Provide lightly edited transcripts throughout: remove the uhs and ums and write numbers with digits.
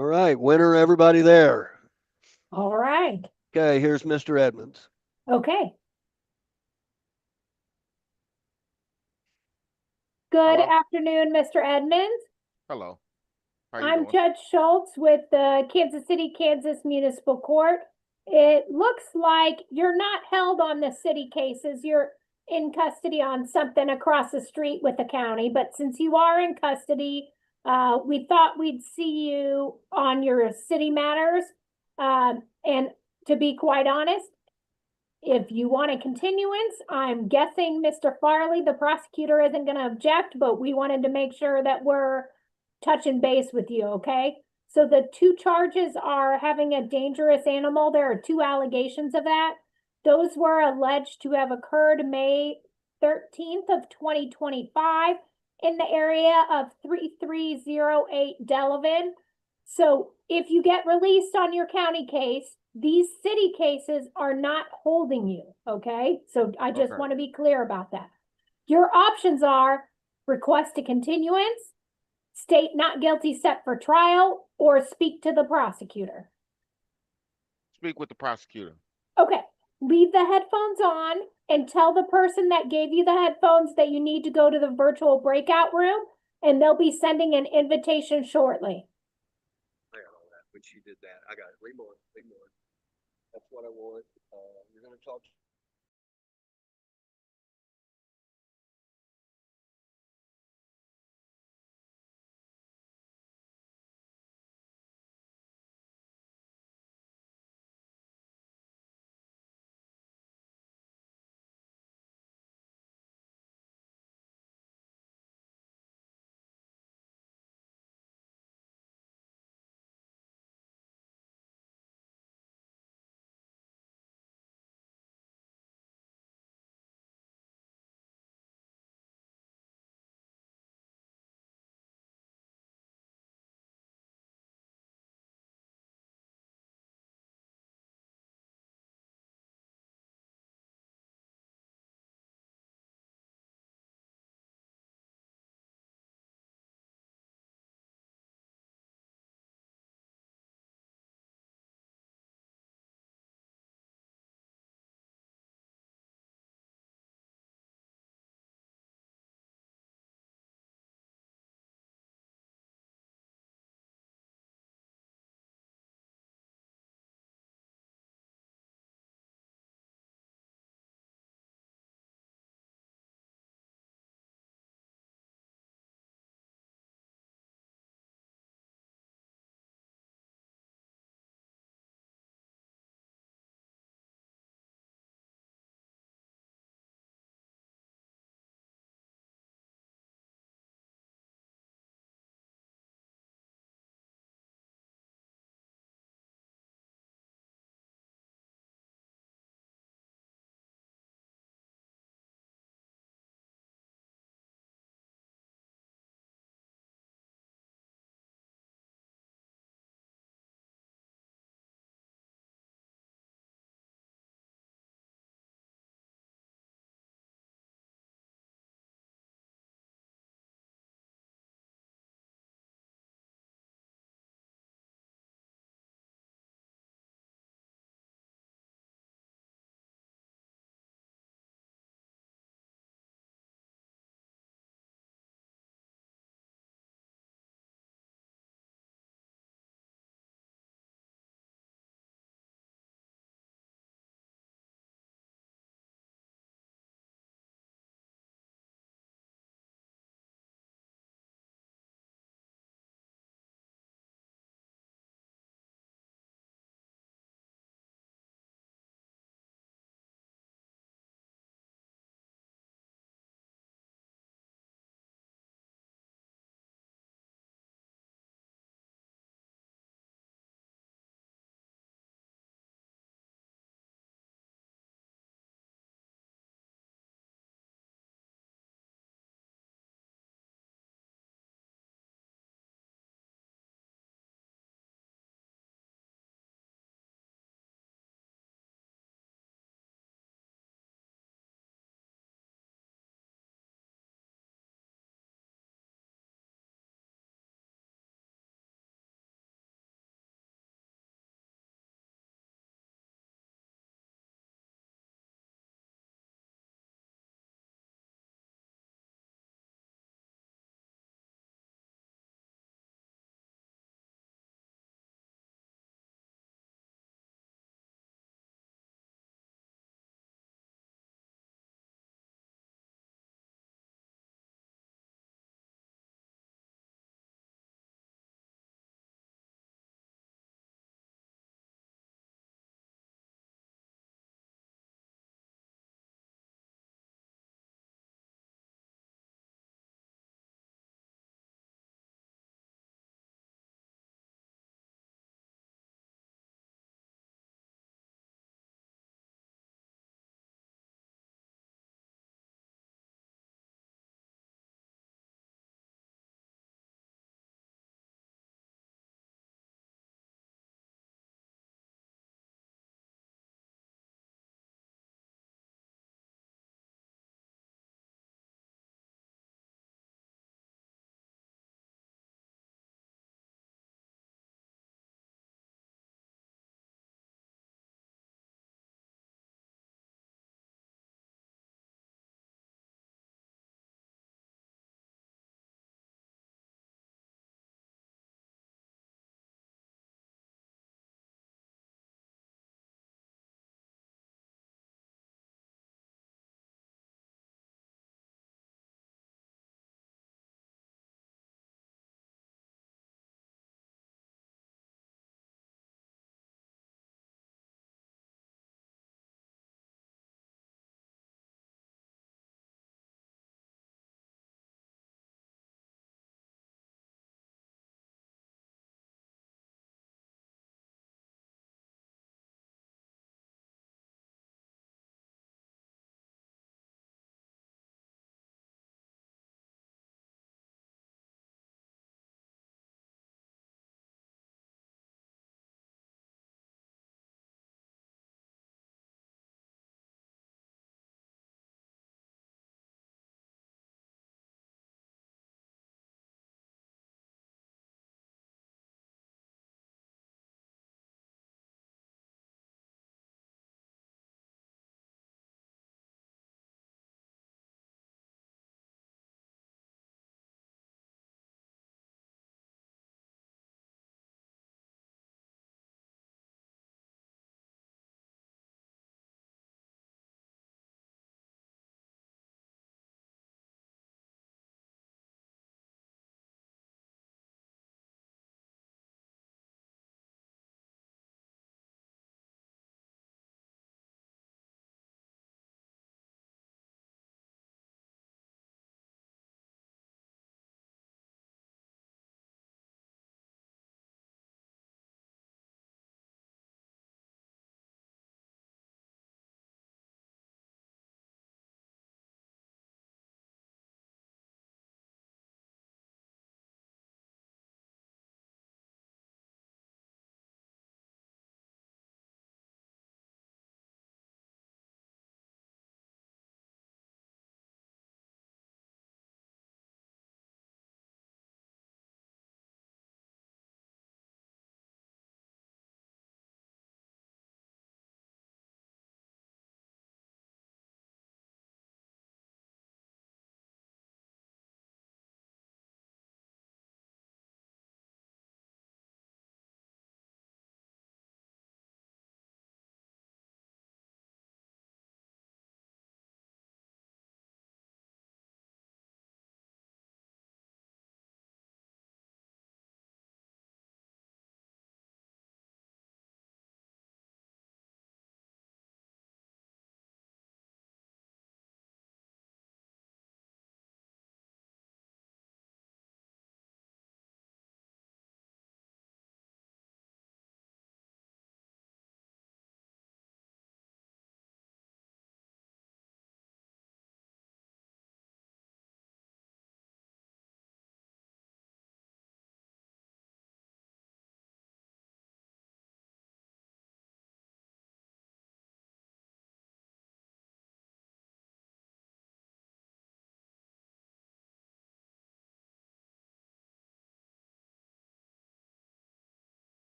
All right, when are everybody there? All right. Okay, here's Mr. Edmonds. Okay. Good Hello? afternoon, Mr. Edmonds. Hello. How you I'm doing? Judge Schultz with the Kansas City, Kansas Municipal Court. It looks like you're not held on the city cases. You're in custody on something across the street with the county. But since you are in custody, we thought we'd see you on your city matters. And to be quite honest, if you want a continuance, I'm guessing Mr. Farley, the prosecutor, isn't going to object, but we wanted to make sure that we're touching base with you, okay? So the two charges are having a dangerous animal. There are two allegations of that. Those were alleged to have occurred May 13th of 2025 in the area of 3308 Delavan. So if you get released on your county case, these city cases are not holding you, okay? So I just Okay. want to be clear about that. Your options are request a continuance, state not guilty set for trial, or speak to the prosecutor. Speak with the prosecutor. Okay, leave the headphones on and tell the person that gave you the headphones that you need to go to the virtual breakout room, and they'll be sending an invitation shortly. I got all that, but she did that. I got it. Leave more. That's what I want. You're going to talk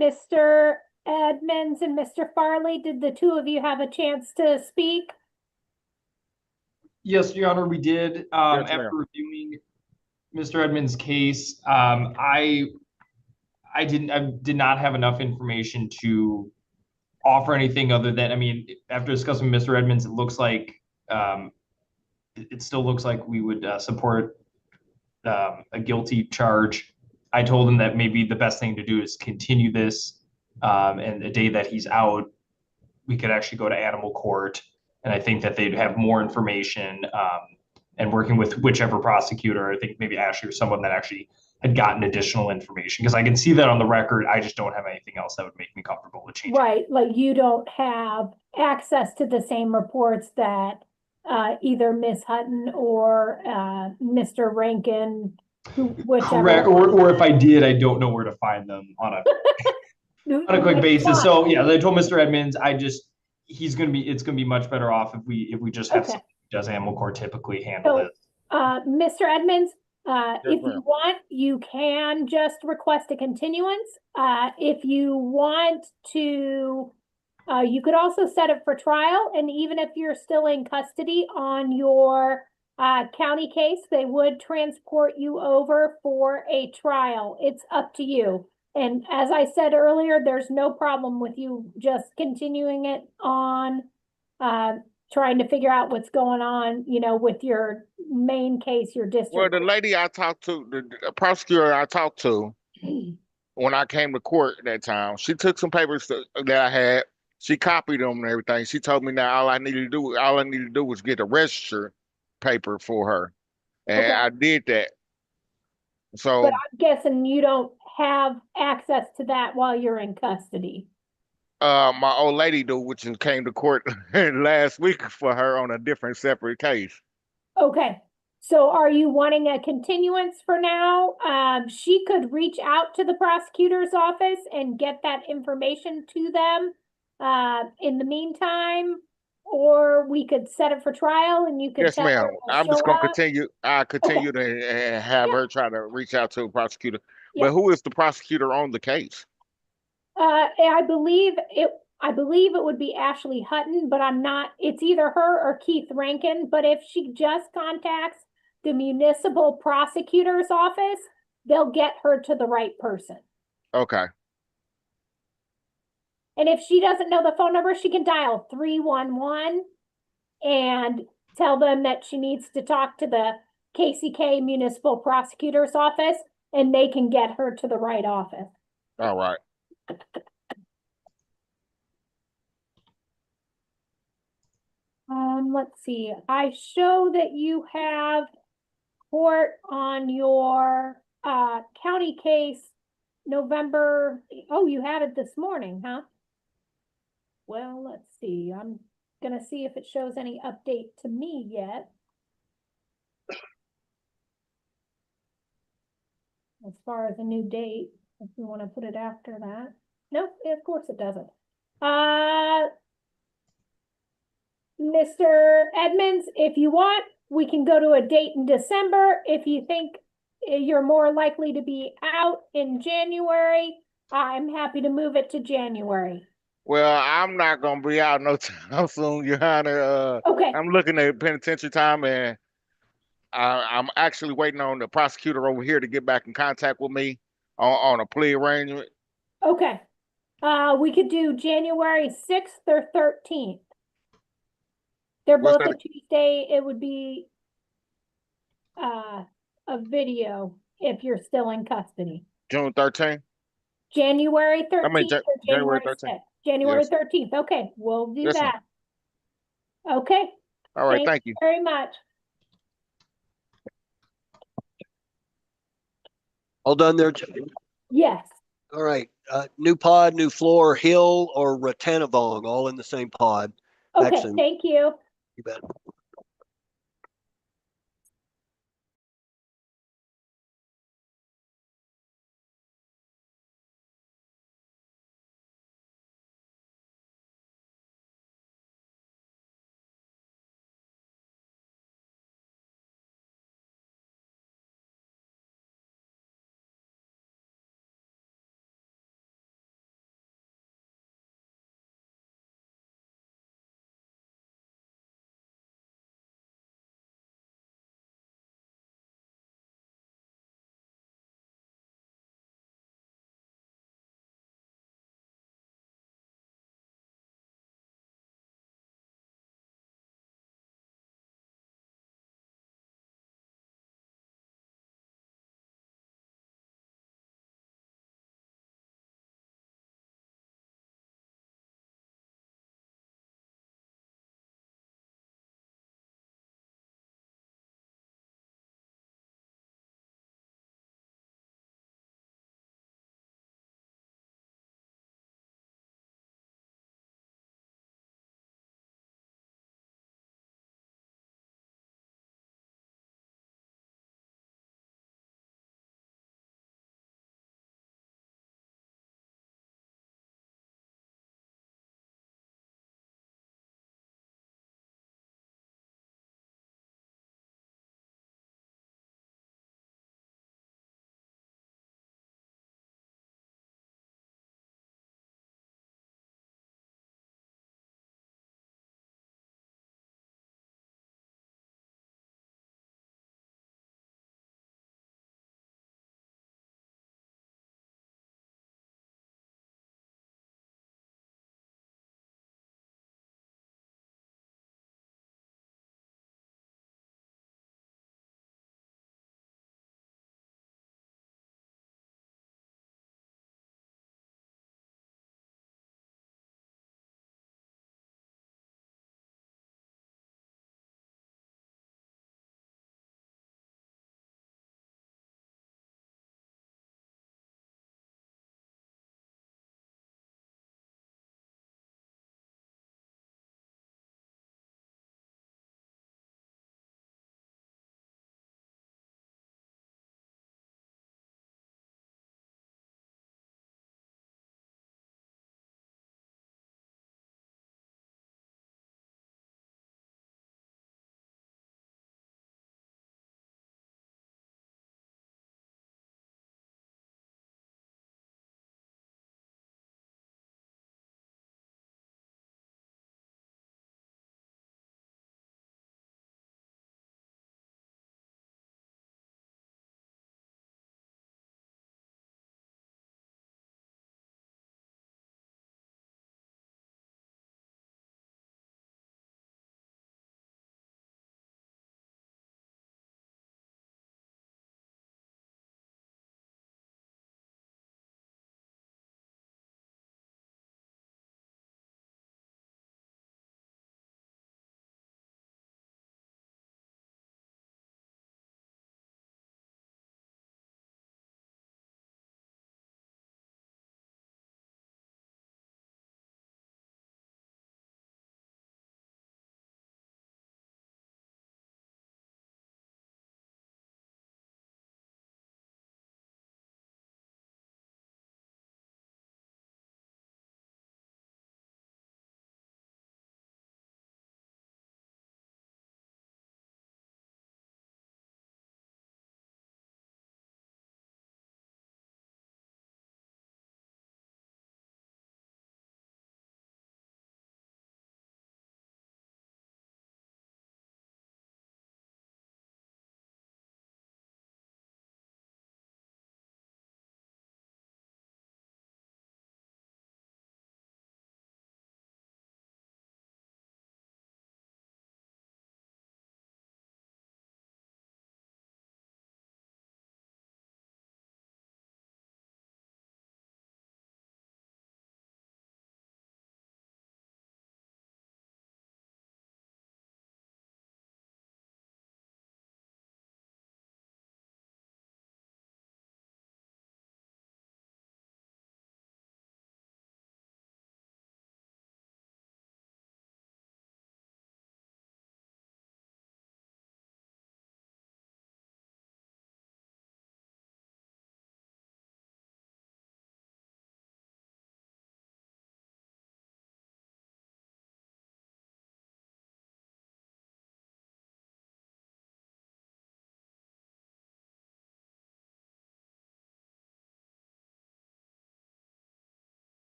Mr. Edmonds and Mr. Farley, did the two of you have a chance to speak? Yes, Your Honor, we did. Yes, After ma'am. reviewing Mr. Edmonds' case, I did not have enough information to offer anything other than, I mean, after discussing with Mr. Edmonds, it looks like it still looks like we would support a guilty charge. I told him that maybe the best thing to do is continue this, and the day that he's out, we could actually go to animal court. And I think that they'd have more information, and working with whichever prosecutor, I think maybe Ashley or someone that actually had gotten additional information. Because I can see that on the record. I just don't have anything else that would make me comfortable with changing. Right, like you don't have access to the same reports that either Ms. Hutton or Mr. Rankin, Correct. whichever. Or if I did, I don't know where to find them on a quick basis. So yeah, I told Mr. Edmonds, it's gonna be much better off if we just have Okay. someone who does animal court typically handle So, this. Mr. Edmonds, if ma'am. you want, you can just request a continuance. If you want to, you could also set it for trial, and even if you're still in custody on your county case, they would transport you over for a trial. It's up to you. And as I said earlier, there's no problem with you just continuing it on, trying to figure out what's going on, with your main case, your district. Well, the lady I talked to, the prosecutor I talked to when I came to court that time, she took some papers that I had. She copied them and everything. She told me that all I needed to do was get a register paper for her, and Okay. I did that. So, But I'm guessing you don't have access to that while you're in custody. my old lady do, which came to court last week for her on a different separate case. Okay, so are you wanting a continuance for now? She could reach out to the prosecutor's office and get that information to them in the meantime, or we could set it for trial and you could Yes, tell her ma'am. to I'm just show gonna up. continue. I continue to have Yeah. her try to reach out to a prosecutor. Yeah. But who is the prosecutor on the case? I believe it would be Ashley Hutton, but it's either her or Keith Rankin. But if she just contacts the municipal prosecutor's office, they'll get her to the right person. Okay. And if she doesn't know the phone number, she can dial 311 and tell them that she needs to talk to the KCK municipal prosecutor's office, and they can get her to the right office. All right. Let's see. I show that you have court on your county case November. Oh, you had it this morning, huh? Well, let's see. I'm gonna see if it shows any update to me yet. As far as a new date, if you want to put it after that. Nope, of course it doesn't. Mr. Edmonds, if you want, we can go to a date in December. If you think you're more likely to be out in January, I'm happy to move it to January. Well, I'm not gonna be out no time soon, Your Honor. Okay, I'm looking at penitentiary time, and I'm actually waiting on the prosecutor over here to get back in contact with me on a plea arrangement. okay. We could do January 6th or 13th. They're What's both that? a Tuesday. It would be a video if you're still in custody. June 13th? January I mean, 13th or January January 13th. 6th? January Yes. 13th. Okay, we'll do Yes, ma'am. that. Okay. All right, thank you. Very much. All done there, Jay? Yes. All right, new pod, new floor, Hill or Ratanavong, all in the same pod. Back Okay, soon. thank you. You bet.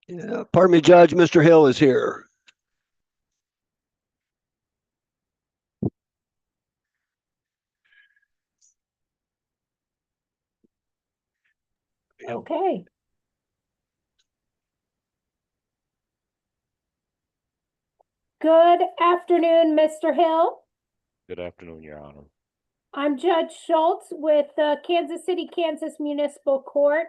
Yeah, pardon me, Judge, Mr. Hill is here. Okay. Good afternoon, Mr. Hill. Good afternoon, Your Honor. I'm Judge Schultz with the Kansas City, Kansas Municipal Court.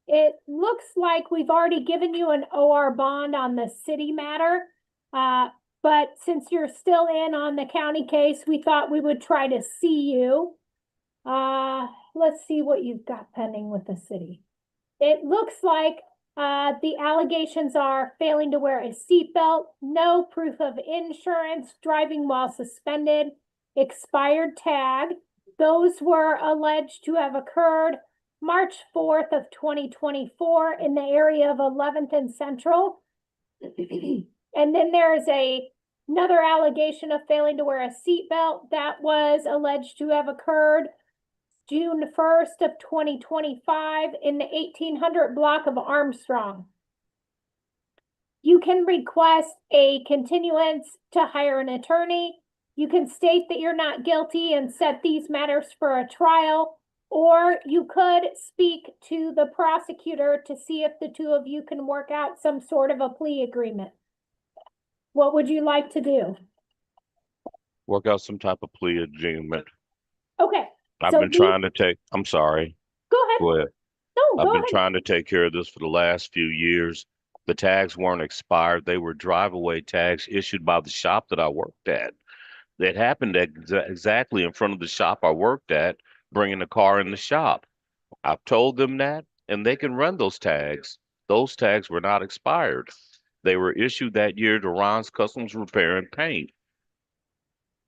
It looks like we've already given you an OR bond on the city matter. But since you're still in on the county case, we thought we would try to see you. Let's see what you've got pending with the city. It looks like the allegations are failing to wear a seatbelt, no proof of insurance, driving while suspended, expired tag. Those were alleged to have occurred March 4th of 2024 in the area of 11th and Central. And then there is another allegation of failing to wear a seatbelt that was alleged to have occurred June 1st of 2025 in the 1800 block of Armstrong. You can request a continuance to hire an attorney. You can state that you're not guilty and set these matters for a trial, or you could speak to the prosecutor to see if the two of you can work out some sort of a plea agreement. What would you like to do? Work out some type of plea agreement. Okay. I've so been trying to take, I'm sorry, Go ahead. go ahead. No, I've go been ahead. trying to take care of this for the last few years. The tags weren't expired. They were drive-away tags issued by the shop that I worked at. That happened exactly in front of the shop I worked at, bringing the car in the shop. I've told them that, and they can run those tags. Those tags were not expired. They were issued that year to Ron's Customs Repair and Paint.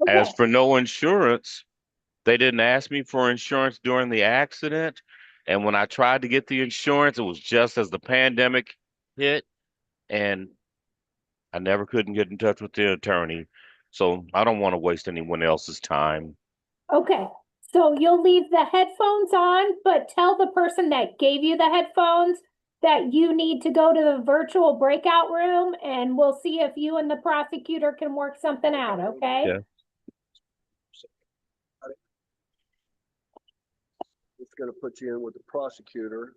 As Okay. for no insurance, they didn't ask me for insurance during the accident. And when I tried to get the insurance, it was just as the pandemic hit, and I never couldn't get in touch with the attorney. So I don't want to waste anyone else's time. Okay, so you'll leave the headphones on, but tell the person that gave you the headphones that you need to go to the virtual breakout room and we'll see if you and the prosecutor can work something out, okay? Yeah. It's gonna put you in with the prosecutor.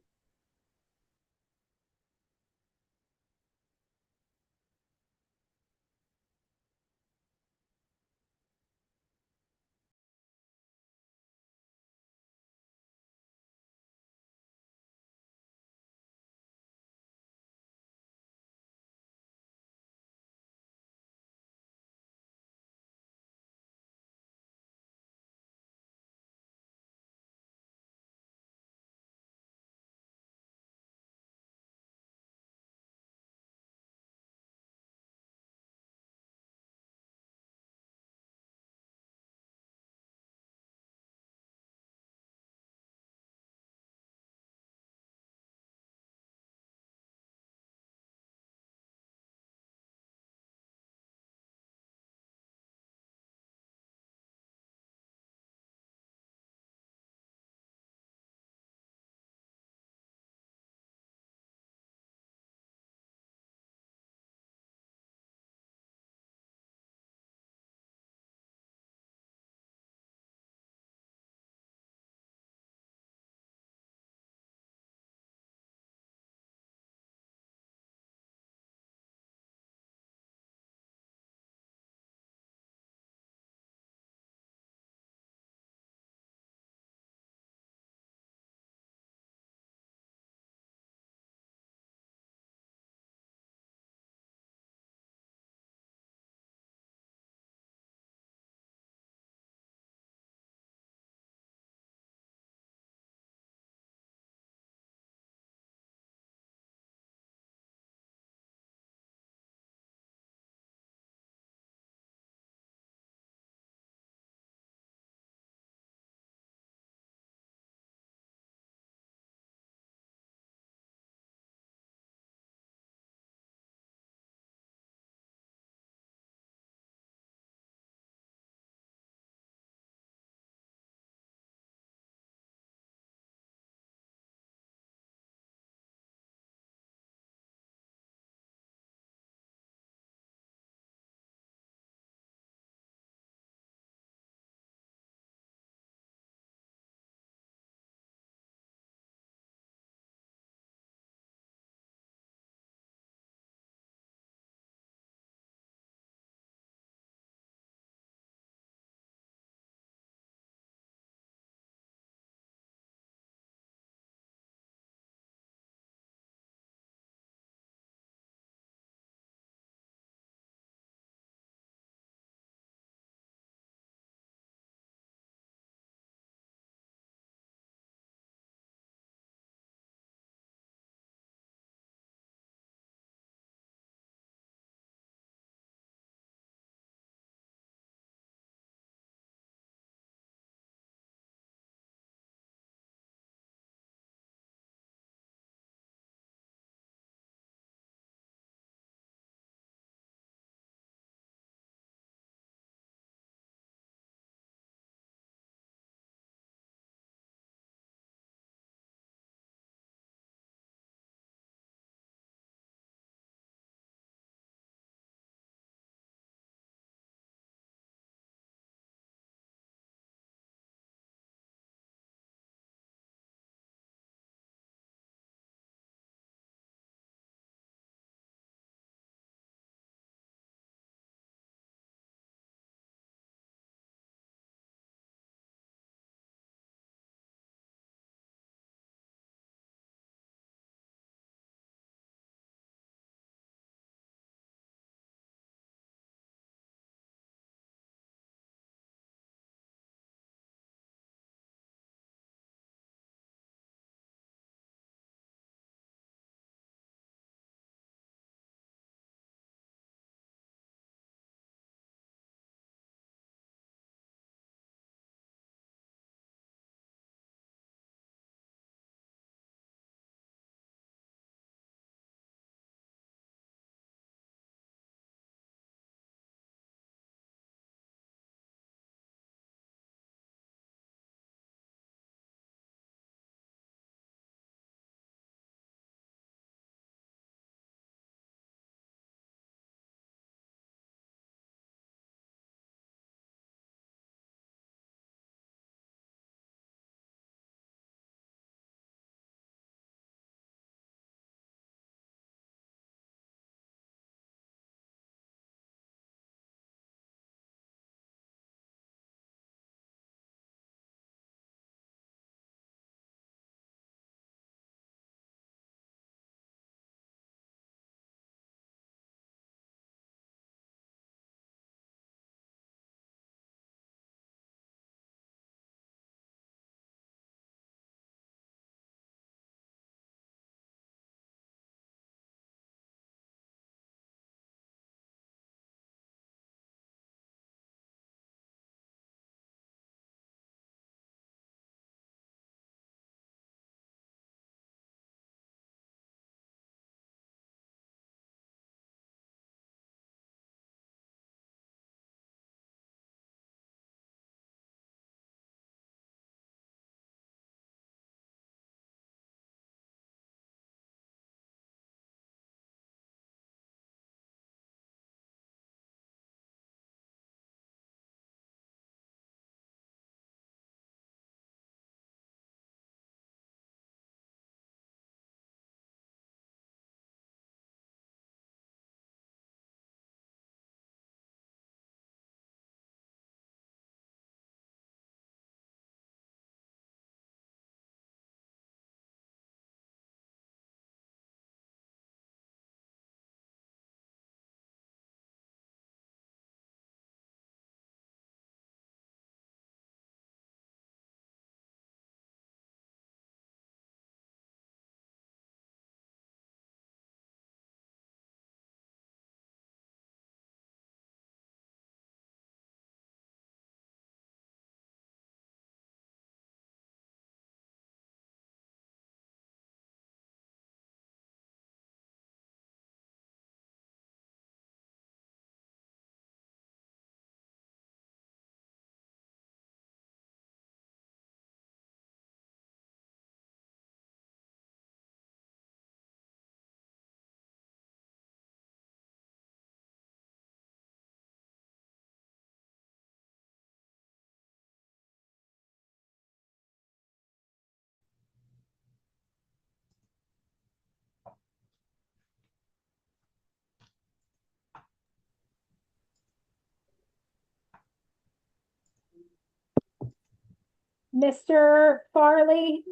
Mr. Farley,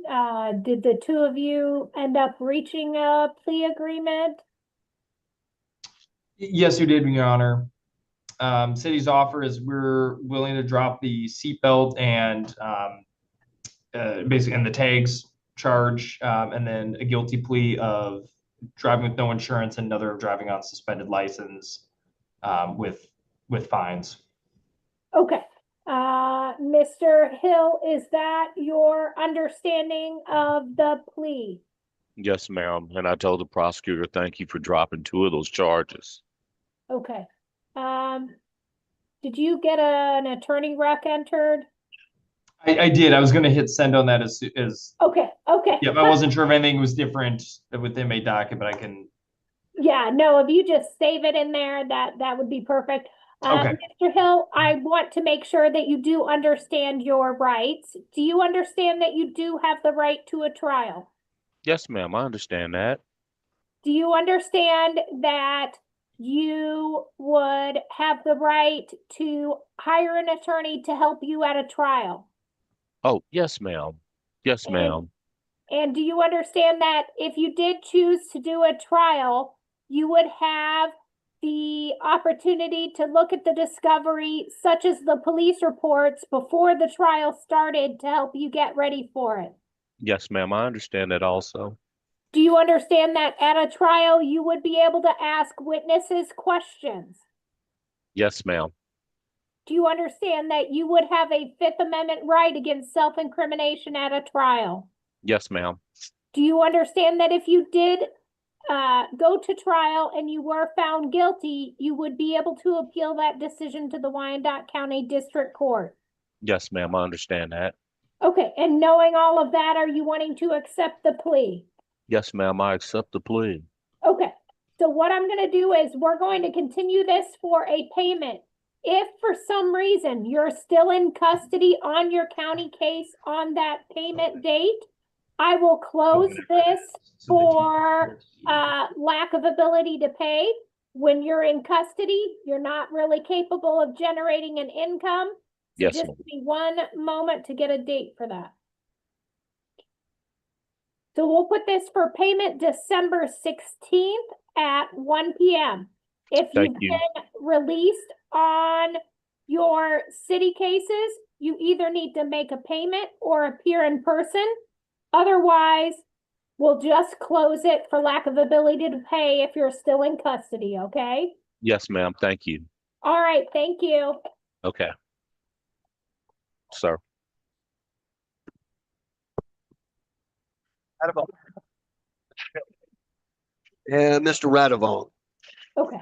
did the two of you end up reaching a plea agreement? Yes, you did, Your Honor. City's offer is we're willing to drop the seatbelt and basically and the tags charge, and then a guilty plea of driving with no insurance and another of driving on suspended license with fines. Okay. Mr. Hill, is that your understanding of the plea? Yes, ma'am. And I told the prosecutor, thank you for dropping 2 of those charges. Okay. Did you get an attorney rec entered? I did. I was going to hit send on that as Okay, okay. Yep, I wasn't sure if anything was different with inmate docket, but I can. Yeah, no, if you just save it in there, that would be perfect. Okay. Mr. Hill, I want to make sure that you do understand your rights. Do you understand that you do have the right to a trial? Yes, ma'am. I understand that. Do you understand that you would have the right to hire an attorney to help you at a trial? Oh, yes, ma'am. Yes, And- ma'am. And do you understand that if you did choose to do a trial, you would have the opportunity to look at the discovery, such as the police reports, before the trial started to help you get ready for it? Yes, ma'am. I understand that also. Do you understand that at a trial, you would be able to ask witnesses questions? Yes, ma'am. Do you understand that you would have a Fifth Amendment right against self-incrimination at a trial? Yes, ma'am. Do you understand that if you did go to trial and you were found guilty, you would be able to appeal that decision to the Wyandotte County District Court? Yes, ma'am. I understand that. Okay, and knowing all of that, are you wanting to accept the plea? Yes, ma'am. I accept the plea. Okay, so what I'm going to do is we're going to continue this for a payment. If for some reason you're still in custody on your county case on that payment date, I will close this for lack of ability to pay. When you're in custody, you're not really capable of generating an income. So Yes, just ma'am. give me one moment to get a date for that. So we'll put this for payment December 16th at 1 p.m. If Thank you've you. been released on your city cases, you either need to make a payment or appear in person. Otherwise, we'll just close it for lack of ability to pay if you're still in custody, okay? Yes, ma'am. Thank you. All right, thank you. Okay. Sir. And Mr. Radavon. Okay.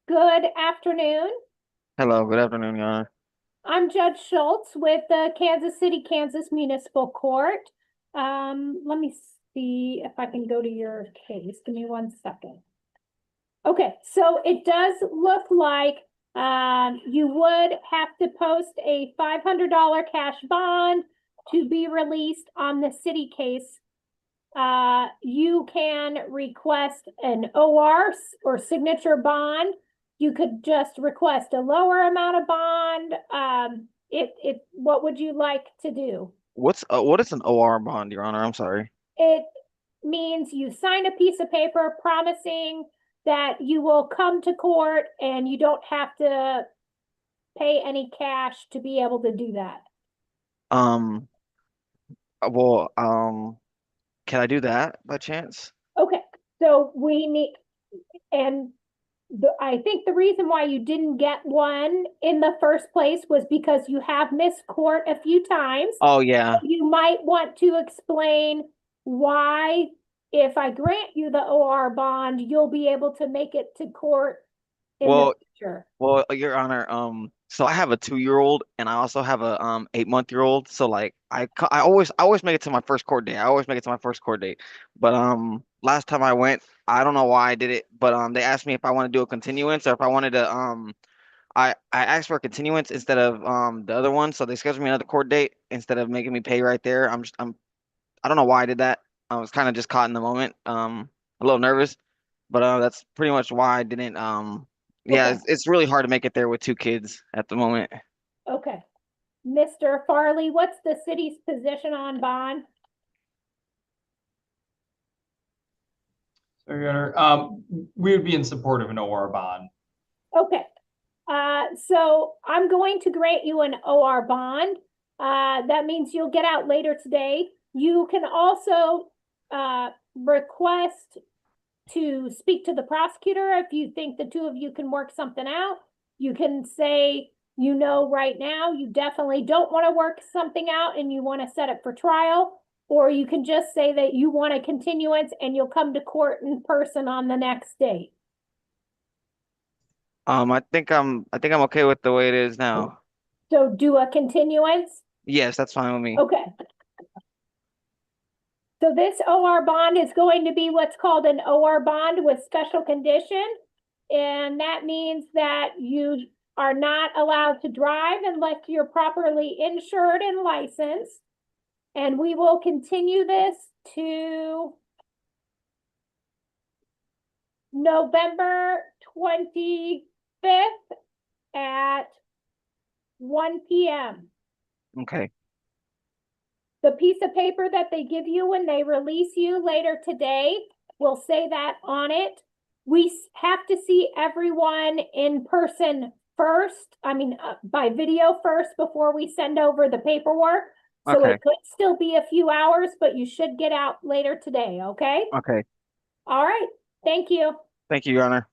Good afternoon. Hello, good afternoon, Your Honor. I'm Judge Schultz with the Kansas City, Kansas Municipal Court. Let me see if I can go to your case. Give me 1 second. Okay, so it does look like you would have to post a $500 cash bond to be released on the city case. You can request an OR or signature bond. You could just request a lower amount of bond. What would you like to do? What is an OR bond, Your Honor? I'm sorry. It means you sign a piece of paper promising that you will come to court and you don't have to pay any cash to be able to do that. Well, can I do that by chance? Okay, so we need, and I think the reason why you didn't get one in the first place was because you have missed court a few times. Oh yeah. You might want to explain why, if I grant you the OR bond, you'll be able to make it to court in the Well, future. well, Your Honor, so I have a 2-year-old and I also have a 8-month-year-old. So like I always make it to my first court date. I always make it to my first court date. But last time I went, I don't know why I did it, but they asked me if I want to do a continuance or if I wanted to I asked for a continuance instead of the other one. So they scheduled me another court date instead of making me pay right there. I don't know why I did that. I was kind of just caught in the moment. A little nervous. But that's pretty much why I didn't. Yeah, Okay. it's really hard to make it there with two kids at the moment. Okay. Mr. Farley, what's the city's position on bond? So, Your Honor, we would be in support of an OR bond. Okay. So I'm going to grant you an OR bond. That means you'll get out later today. You can also request to speak to the prosecutor if you think the two of you can work something out. You can say, you know, right now you definitely don't want to work something out and you want to set it for trial. Or you can just say that you want a continuance and you'll come to court in person on the next date. I think I'm okay with the way it is now. So do a continuance. Yes, that's fine with me. Okay. So this OR bond is going to be what's called an OR bond with special condition. And that means that you are not allowed to drive unless you're properly insured and licensed. And we will continue this to November 25th at 1 p.m. Okay. The piece of paper that they give you when they release you later today will say that on it. We have to see everyone in person first, by video first before we send over the paperwork. So Okay. it could still be a few hours, but you should get out later today, okay? Okay. All right, thank you. Thank you, Your Honor.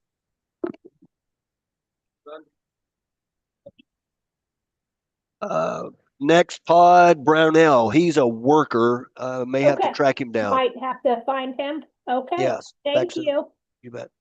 Next pod, Brownell. He's a worker. May have to Okay. track him down. Might have to find him. Okay, Yes. thank you. You bet.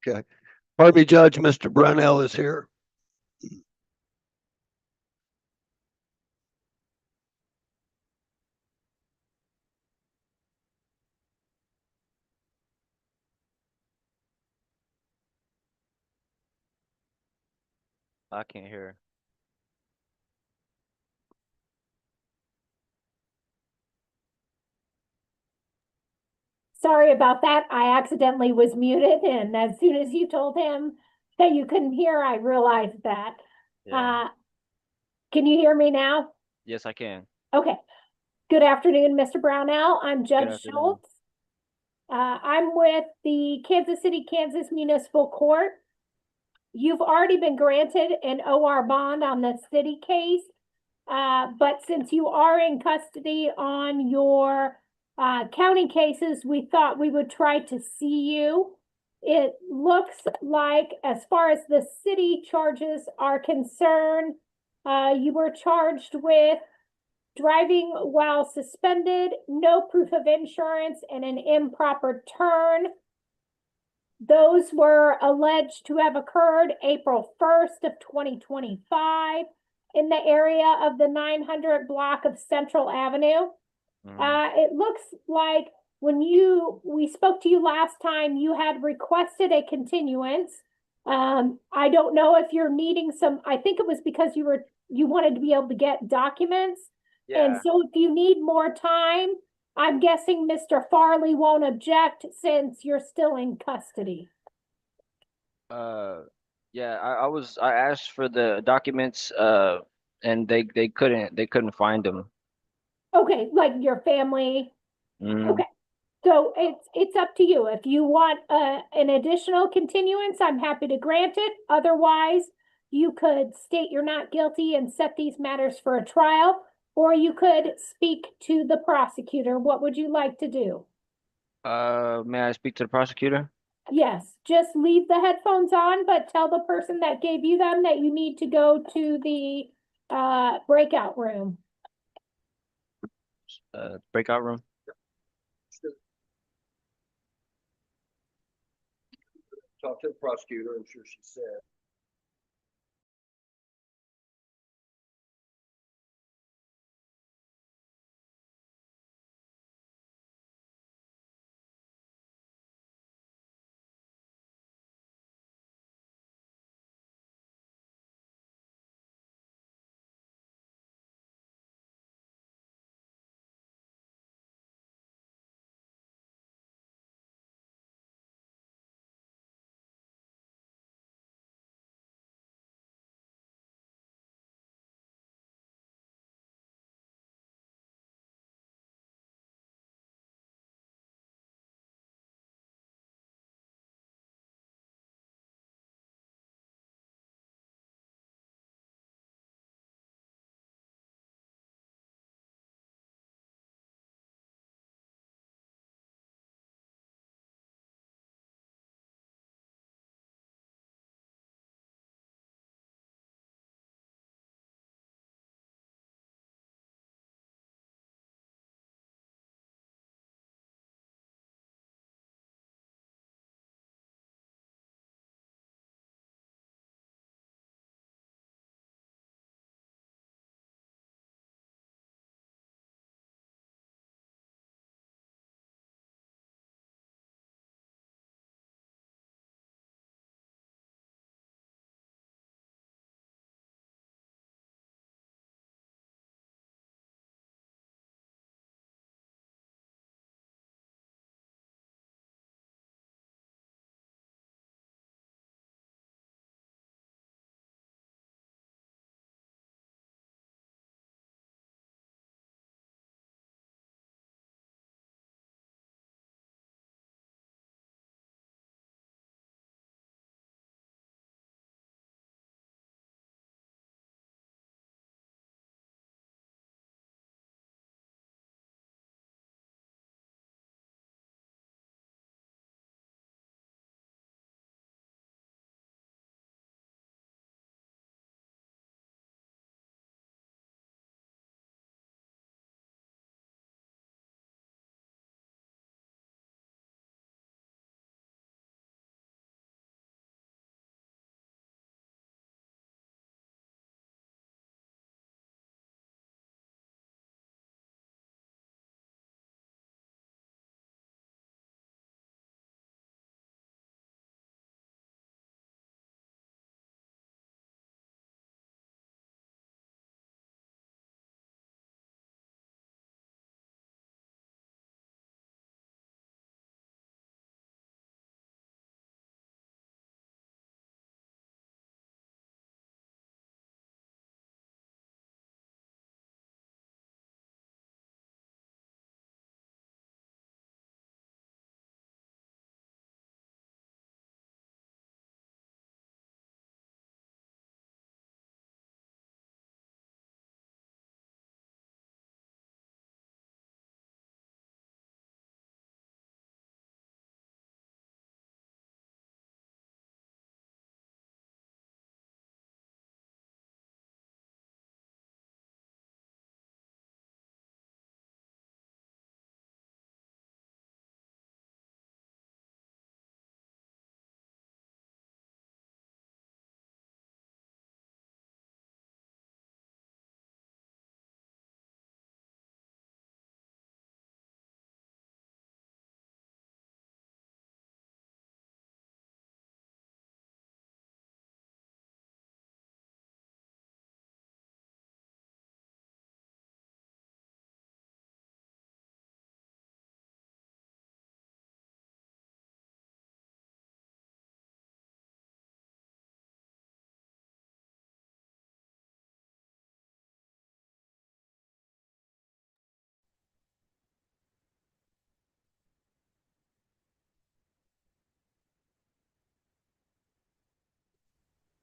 Okay. Pardon me, Judge, Mr. Brownell is here. I can't hear. Sorry about that. I accidentally was muted, and as soon as you told him that you couldn't hear, I realized that. Can you hear me now? Yes, I can. Okay. Good afternoon, Mr. Brownell. I'm Judge afternoon. Schultz. I'm with the Kansas City, Kansas Municipal Court. You've already been granted an OR bond on the city case, but since you are in custody on your county cases, we thought we would try to see you. It looks like, as far as the city charges are concerned, you were charged with driving while suspended, no proof of insurance, and an improper turn. Those were alleged to have occurred April 1st of 2025 in the area of the 900 block of Central Avenue. It looks like when we spoke to you last time, you had requested a continuance. I don't know if you're needing some, I think it was because you wanted to be able to get documents. And so if you need more time, I'm guessing Mr. Farley won't object since you're still in custody. Yeah, I asked for the documents, and they couldn't find them. Okay, like your family. Mm. Okay. So it's up to you. If you want an additional continuance, I'm happy to grant it. Otherwise, you could state you're not guilty and set these matters for a trial, or you could speak to the prosecutor. What would you like to do? May I speak to the prosecutor? Yes, just leave the headphones on, but tell the person that gave you them that you need to go to the breakout room. Breakout room. Talk to the prosecutor. I'm sure she said.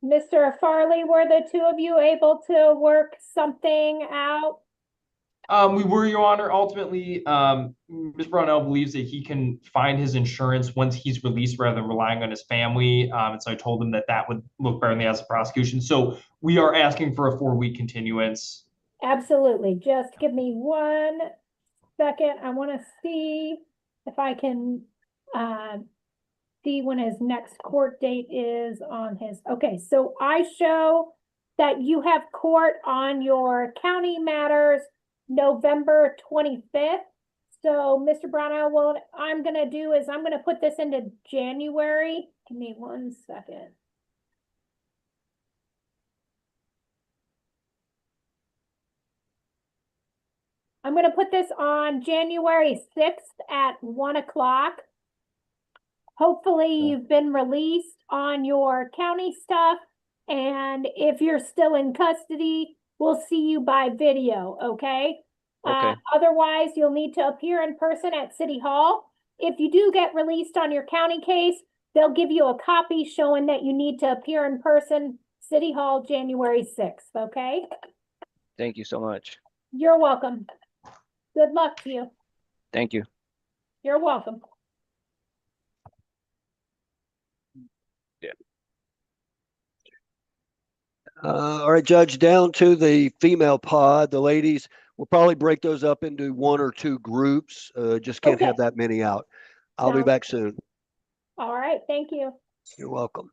Mr. Farley, were the two of you able to work something out? We were, Your Honor. Ultimately, Ms. Brownell believes that he can find his insurance once he's released rather than relying on his family. And so I told him that that would look better in the eyes of prosecution. So we are asking for a 4-week continuance. Absolutely. Just give me 1 second. I want to see if I can see when his next court date is on his. Okay, so I show that you have court on your county matters November 25th. So, Mr. Brownell, what I'm gonna do is I'm gonna put this into January. Give me 1 second. I'm gonna put this on January 6th at 1 o'clock. Hopefully you've been released on your county stuff. And if you're still in custody, we'll see you by video, okay? Okay. Otherwise, you'll need to appear in person at City Hall. If you do get released on your county case, they'll give you a copy showing that you need to appear in person, City Hall, January 6th, okay? Thank you so much. You're welcome. Good luck to you. Thank you. You're welcome. All right, Judge, down to the female pod, the ladies, we'll probably break those up into 1 or 2 groups. Just can't have Okay. that many out. I'll be Sounds- back soon. All right, thank you. You're welcome.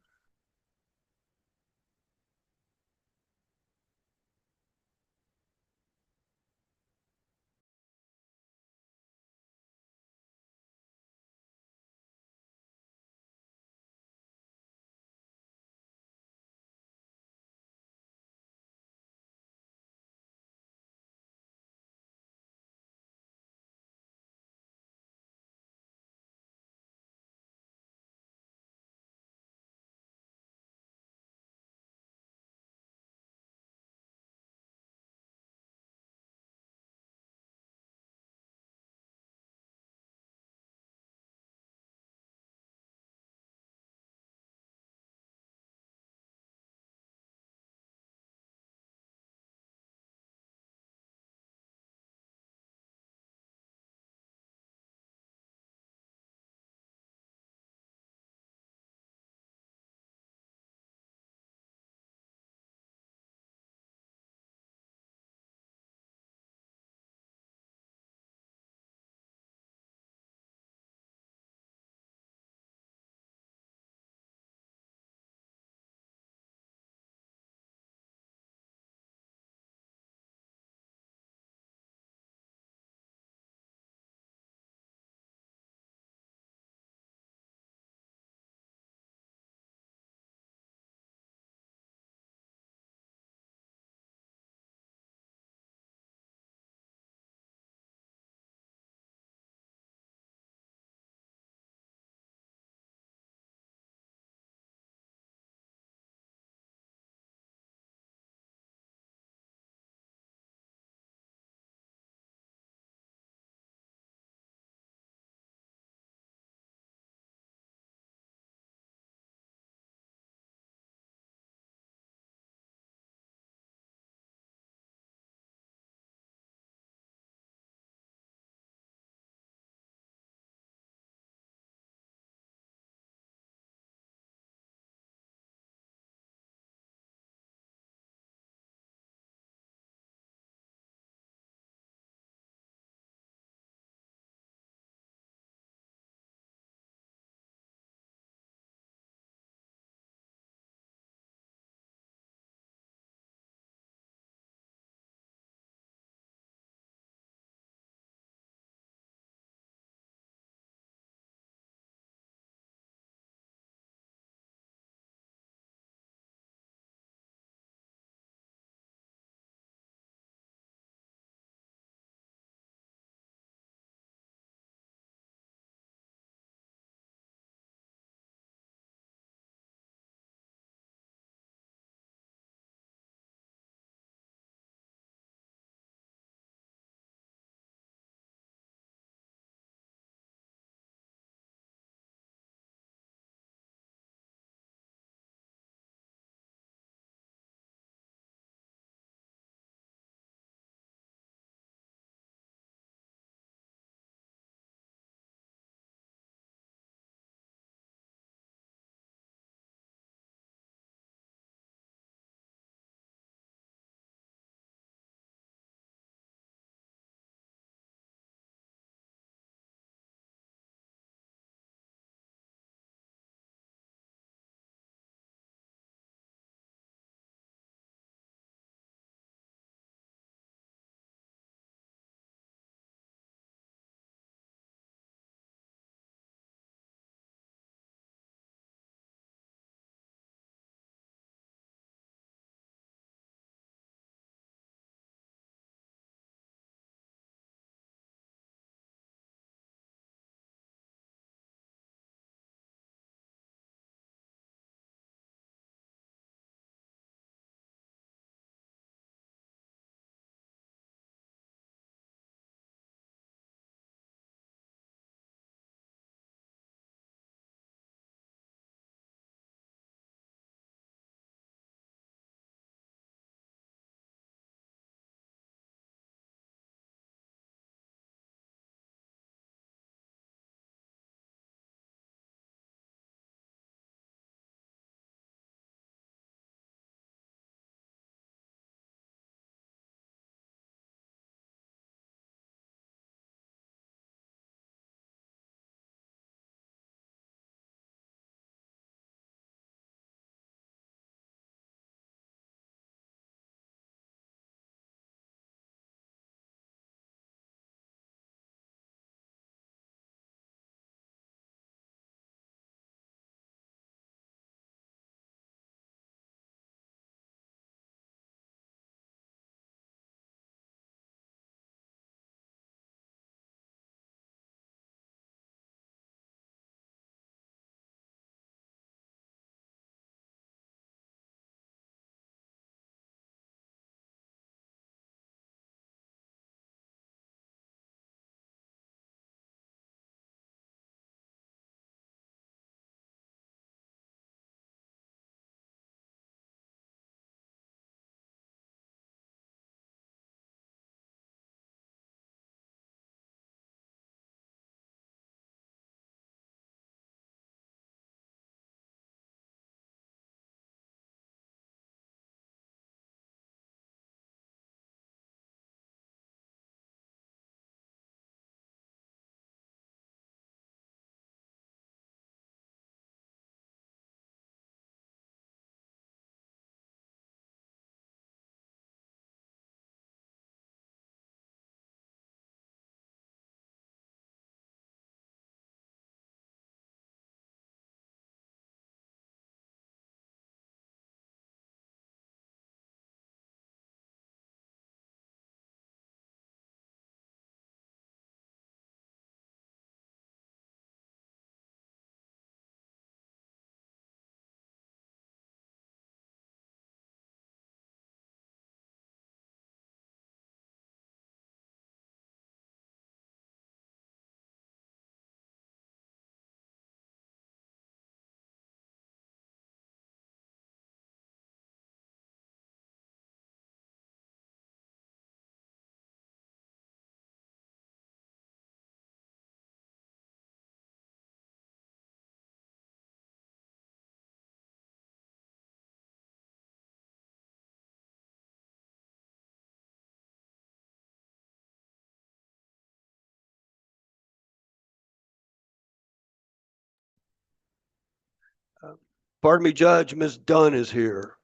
Pardon me, Judge, Ms. Dunn is here.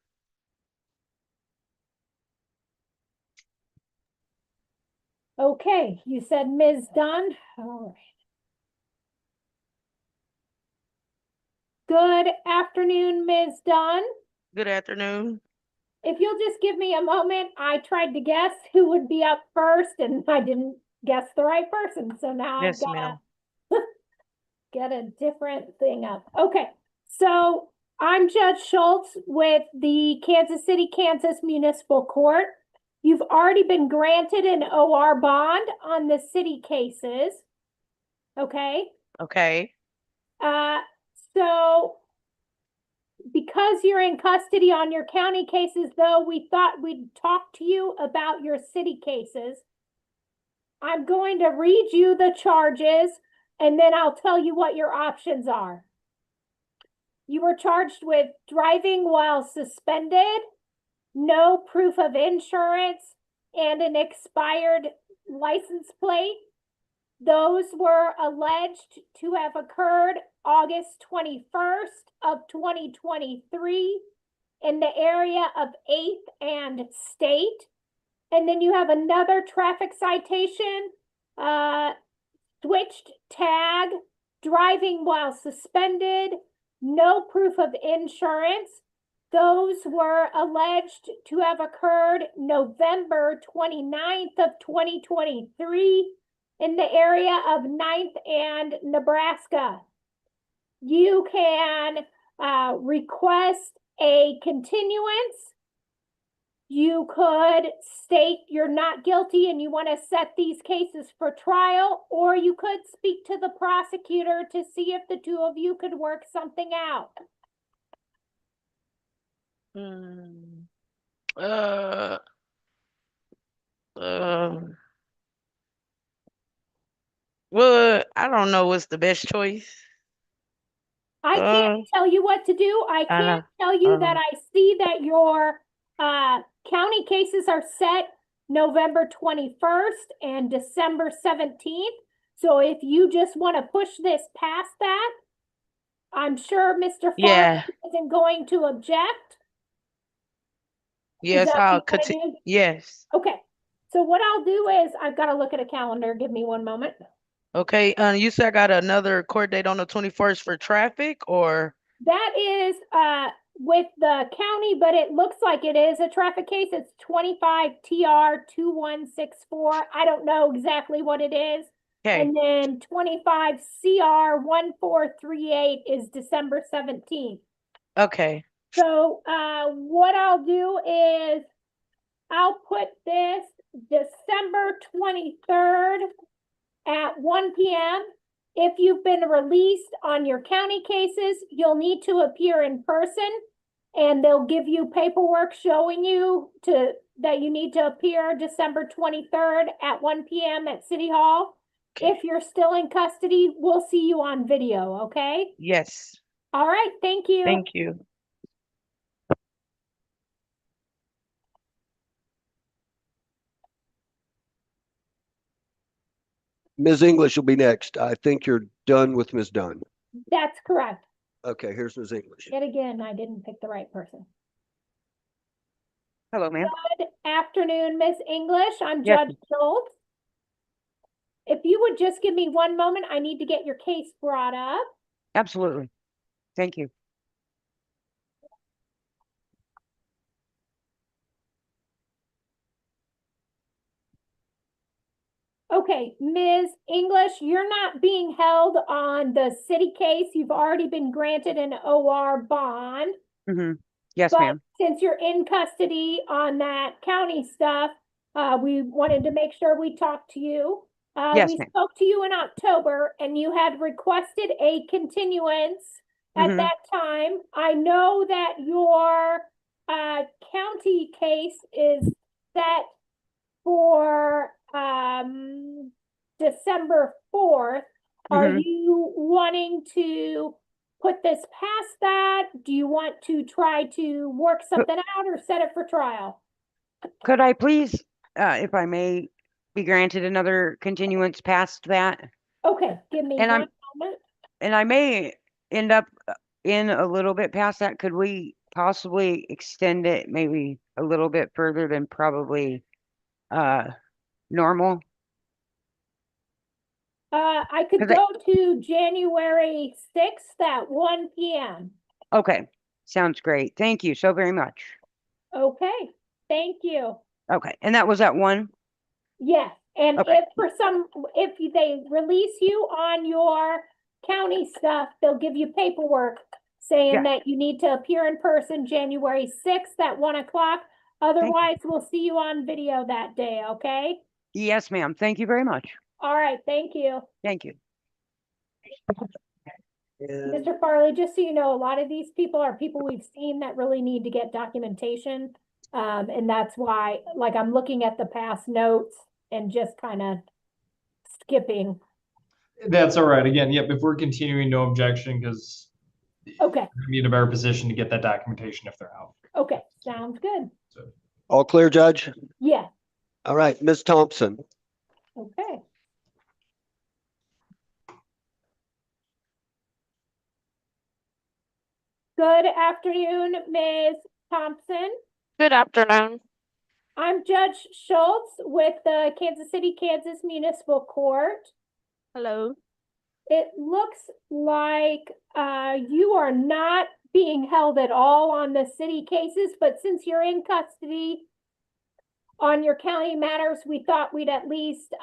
Okay, you said Ms. Dunn. All right. Good afternoon, Ms. Dunn. Good afternoon. If you'll just give me a moment, I tried to guess who would be up first and I didn't guess the right person. So now I've Yes, got ma'am. to get a different thing up. Okay, so I'm Judge Schultz with the Kansas City, Kansas Municipal Court. You've already been granted an OR bond on the city cases. Okay, Okay. so because you're in custody on your county cases, though, we thought we'd talk to you about your city cases. I'm going to read you the charges and then I'll tell you what your options are. You were charged with driving while suspended, no proof of insurance, and an expired license plate. Those were alleged to have occurred August 21st of 2023 in the area of 8th and State. And then you have another traffic citation, switched tag, driving while suspended, no proof of insurance. Those were alleged to have occurred November 29th of 2023 in the area of 9th and Nebraska. You can request a continuance. You could state you're not guilty and you want to set these cases for trial, or you could speak to the prosecutor to see if the two of you could work something out. Mm, uh, uh, well, I don't know what's the best choice. I can't tell you what to do. I I can't know. tell you that I see that your county cases are set November 21st and December 17th. So if you just want to push this past that, I'm sure Mr. Yeah. Farmer isn't going to object. Is Yes, that what I'll you wanna continue. do? Yes. Okay. So what I'll do is I've got to look at a calendar. Give me one moment. Okay. You said I got another court date on the 21st for traffic, or? That is with the county, but it looks like it is a traffic case. It's 25 TR 2164. I don't know exactly what it is. Okay. And then 25 CR 1438 is December 17th. Okay. So what I'll do is I'll put this December 23rd at 1 p.m. If you've been released on your county cases, you'll need to appear in person and they'll give you paperwork showing you that you need to appear December 23rd at 1 p.m. at City Hall. Okay. If you're still in custody, we'll see you on video, okay? Yes. All right, thank you. Thank you. Ms. English will be next. I think you're done with Ms. Dunn. That's correct. Okay, here's Ms. English. Yet again, I didn't pick the right person. Hello, ma'am. Good afternoon, Miss English. I'm Yes. Judge Schultz. If you would just give me one moment, I need to get your case brought up. Absolutely. Thank you. Okay, Ms. English, you're not being held on the city case. You've already been granted an OR bond. Mm-hmm. Yes, But ma'am. since you're in custody on that county stuff, we wanted to make sure we talked to you. Yes, We ma'am. spoke to you in October and you had requested a continuance at Mhm. that time. I know that your county case is set for December 4th. Are Mhm. you wanting to put this past that? Do you want to try to work something out or set it for trial? Could I please, if I may, be granted another continuance past that? Okay, give me And one moment. And I may end up in a little bit past that. Could we possibly extend it maybe a little bit further than probably normal? I could 'Cause I- go to January 6th at 1 PM. Okay, sounds great. Thank you so very much. Okay, thank you. Okay, and that was at 1? Yes, and Okay. if they release you on your county stuff, they'll give you paperwork saying Yeah. that you need to appear in person January 6th at 1 o'clock. Otherwise, we'll see you on video that day, okay? Yes, ma'am. Thank you very much. All right, thank you. Thank you. And Mr. Farley, just so you know, a lot of these people are people we've seen that really need to get documentation. And that's why, like, I'm looking at the past notes and just kind of skipping. That's all right. Again, yep, if we're continuing, no objection, because Okay, we'll be in a better position to get that documentation if they're out. okay, sounds good. all clear, Judge? Yeah, All right, Ms. Thompson. okay. Good afternoon, Ms. Thompson. Good afternoon. I'm Judge Schultz with the Kansas City, Kansas Municipal Court. Hello. It looks like you are not being held at all on the city cases, but since you're in custody on your county matters, we thought we'd at least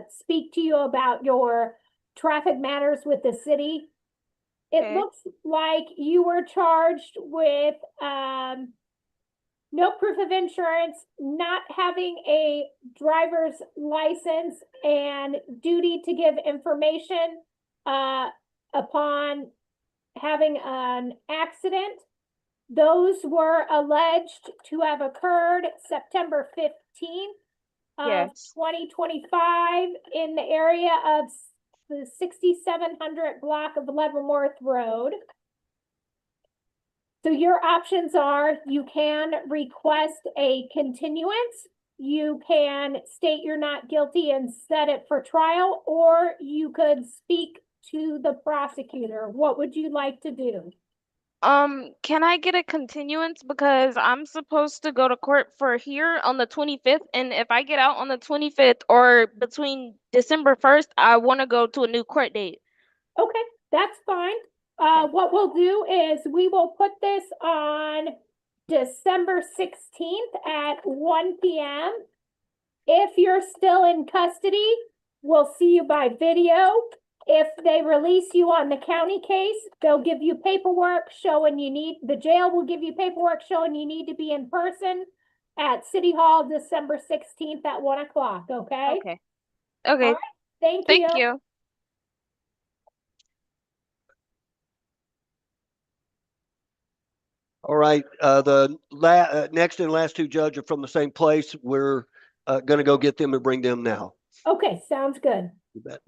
speak to you about your traffic matters with the city. It Okay. looks like you were charged with no proof of insurance, not having a driver's license, and duty to give information upon having an accident. Those were alleged to have occurred September 15th of Yes. 2025 in the area of the 6700 block of Leavenworth Road. So your options are you can request a continuance, you can state you're not guilty and set it for trial, or you could speak to the prosecutor. What would you like to do? Can I get a continuance because I'm supposed to go to court for here on the 25th, and if I get out on the 25th or between December 1st, I want to go to a new court date. Okay, that's fine. What we'll do is we will put this on December 16th at 1 PM. If you're still in custody, we'll see you by video. If they release you on the county case, they'll give you paperwork showing the jail will give you paperwork showing you need to be in person at City Hall December 16th at 1 o'clock, okay? Okay. Okay. All right, thank Thank you. you. All right, the next and last two judges are from the same place. We're gonna go get them and bring them now. Okay, sounds good. You bet.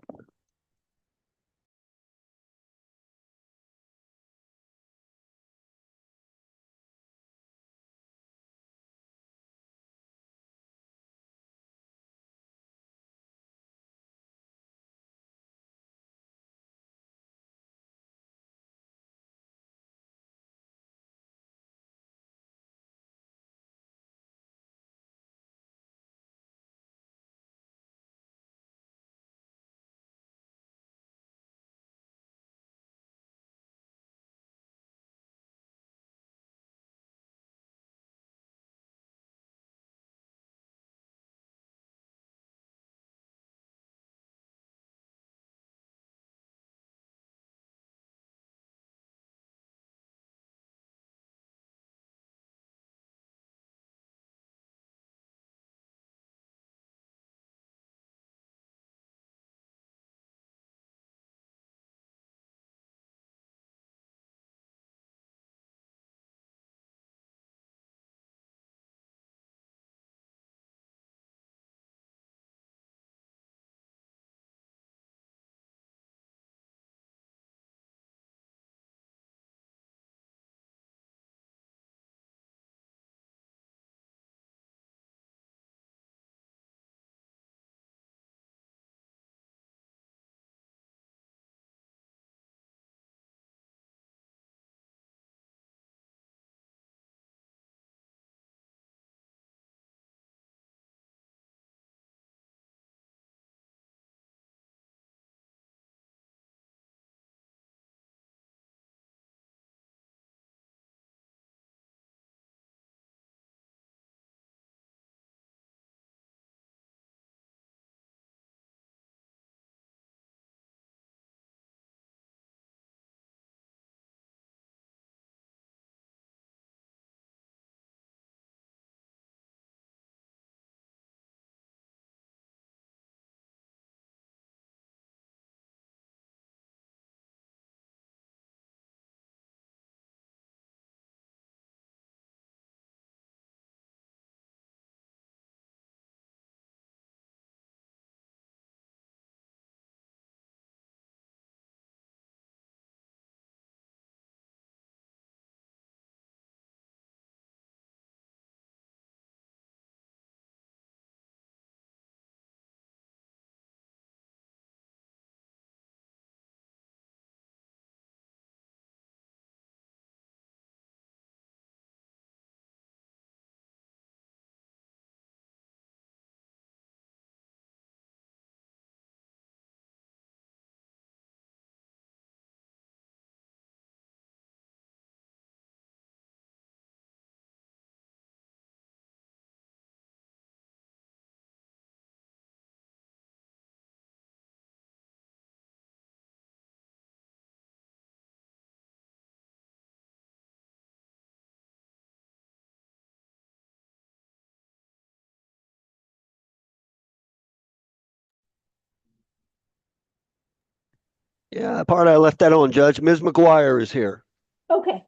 Yeah, part I left that on, Judge. Ms. McGuire is here. Okay.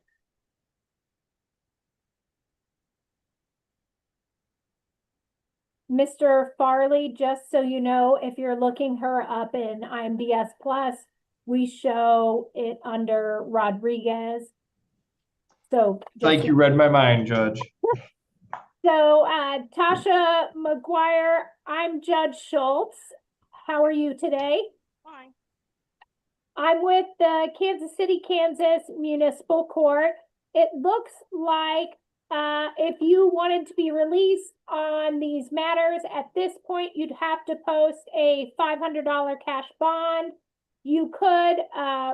Mr. Farley, just so you know, if you're looking her up in IMDS Plus, we show it under Rodriguez. So Like you read my mind, Judge. So, Tasha McGuire, I'm Judge Schultz. How are you today? Fine. I'm with the Kansas City, Kansas Municipal Court. It looks like if you wanted to be released on these matters at this point, you'd have to post a $500 cash bond. You could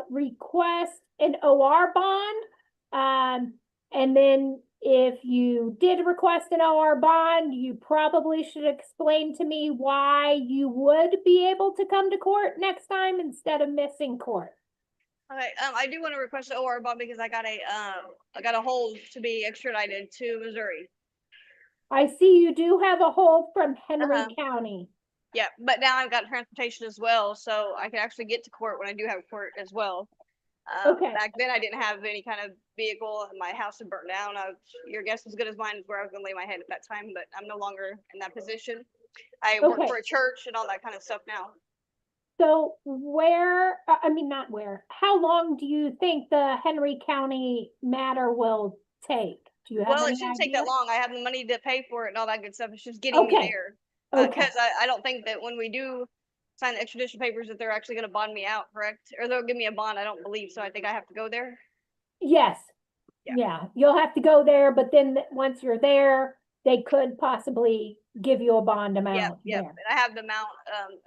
request an OR bond. And then if you did request an OR bond, you probably should explain to me why you would be able to come to court next time instead of missing court. Okay, I do want to request an OR bond because I got a hold to be extradited to Missouri. I see you do have a hold from Henry Uh-huh. County. Yeah, but now I've got transportation as well, so I can actually get to court when I do have court as well. Okay. Back then I didn't have any kind of vehicle. My house had burnt down. Your guess as good as mine is where I was going to lay my head at that time, but I'm no longer in that position. I work Okay. for a church and all that kind of stuff now. So not where, how long do you think the Henry County matter will take? Do you have Well, any it shouldn't take idea? that long. I have the money to pay for it and all that good stuff. It's just getting me Okay. there. Okay. Because I don't think that when we do sign the extradition papers that they're actually going to bond me out, correct? Or they'll give me a bond. I don't believe so. I think I have to go there. Yes. Yeah. Yeah, you'll have to go there, but then once you're there, they could possibly give you a bond amount Yeah. there. And I have the amount.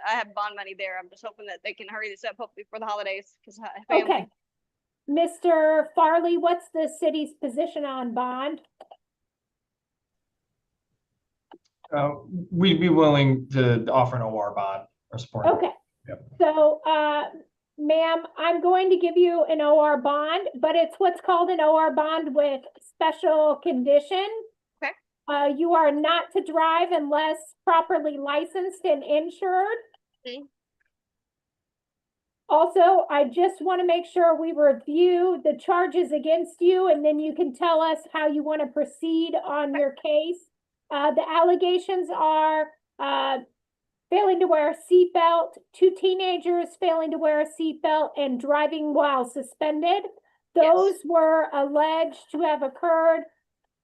I have bond money there. I'm just hoping that they can hurry this up, hopefully before the holidays, because I have family. Okay. Mr. Farley, what's the city's position on bond? We'd be willing to offer an OR bond or support. Okay. Yep. So, ma'am, I'm going to give you an OR bond, but it's what's called an OR bond with special condition. Okay. You are not to drive unless properly licensed and insured. Okay. Also, I just want to make sure we review the charges against you, and then you can tell us how you want to proceed on your case. The allegations are failing to wear a seatbelt, 2 teenagers failing to wear a seatbelt, and driving while suspended. Those were alleged to have occurred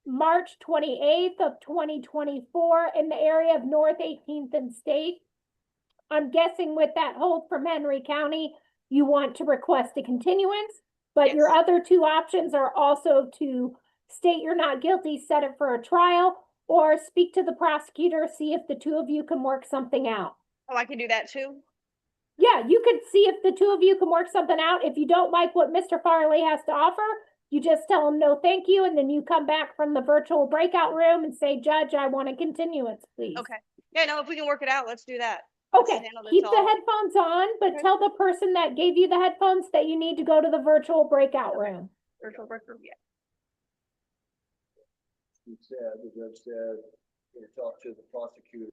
March 28th of 2024 in the area of North 18th and State. I'm guessing with that hold from Henry County, you want to request a continuance, but your other 2 options are also to state you're not guilty, set it for a trial, or speak to the prosecutor, see if the 2 of you can work something out. Oh, I can do that too? Yeah, you could see if the 2 of you can work something out. If you don't like what Mr. Farley has to offer, you just tell him no, thank you, and then you come back from the virtual breakout room and say, Judge, I want a continuance, please. Okay. Yeah, no, if we can work it out, let's do that. Okay, keep the headphones on, but tell the person that gave you the headphones that you need to go to the virtual breakout room. Virtual breakout room, yeah. The judge said, talk to the prosecutor.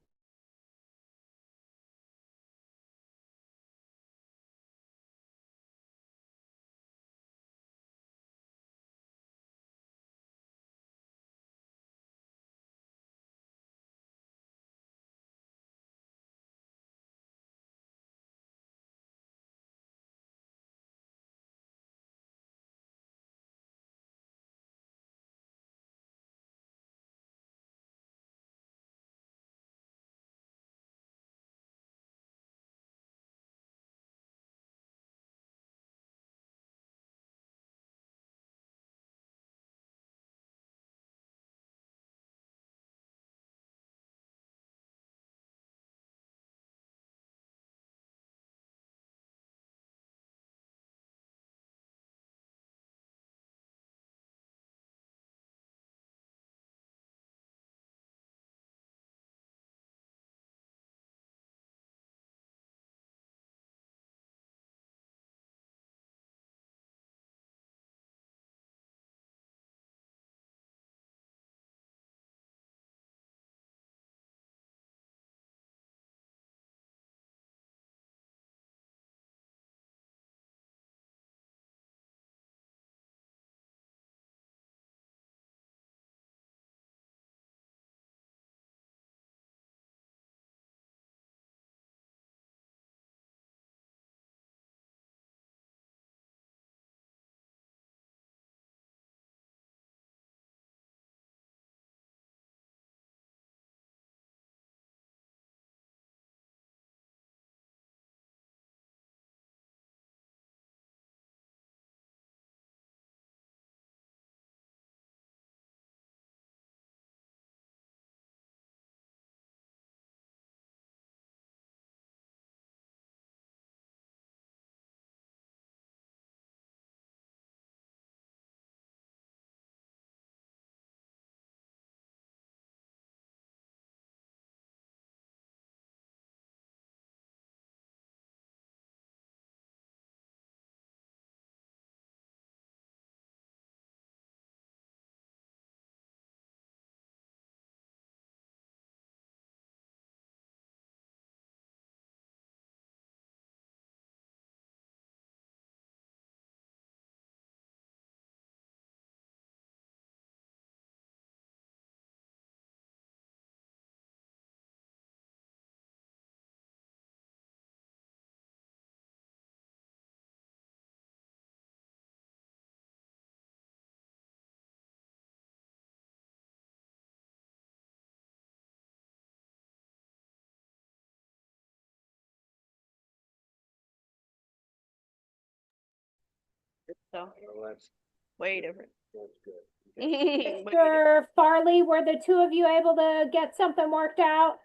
So Well, that's, way different. that's good. Way different. Mr. Farley, were the two of you able to get something worked out?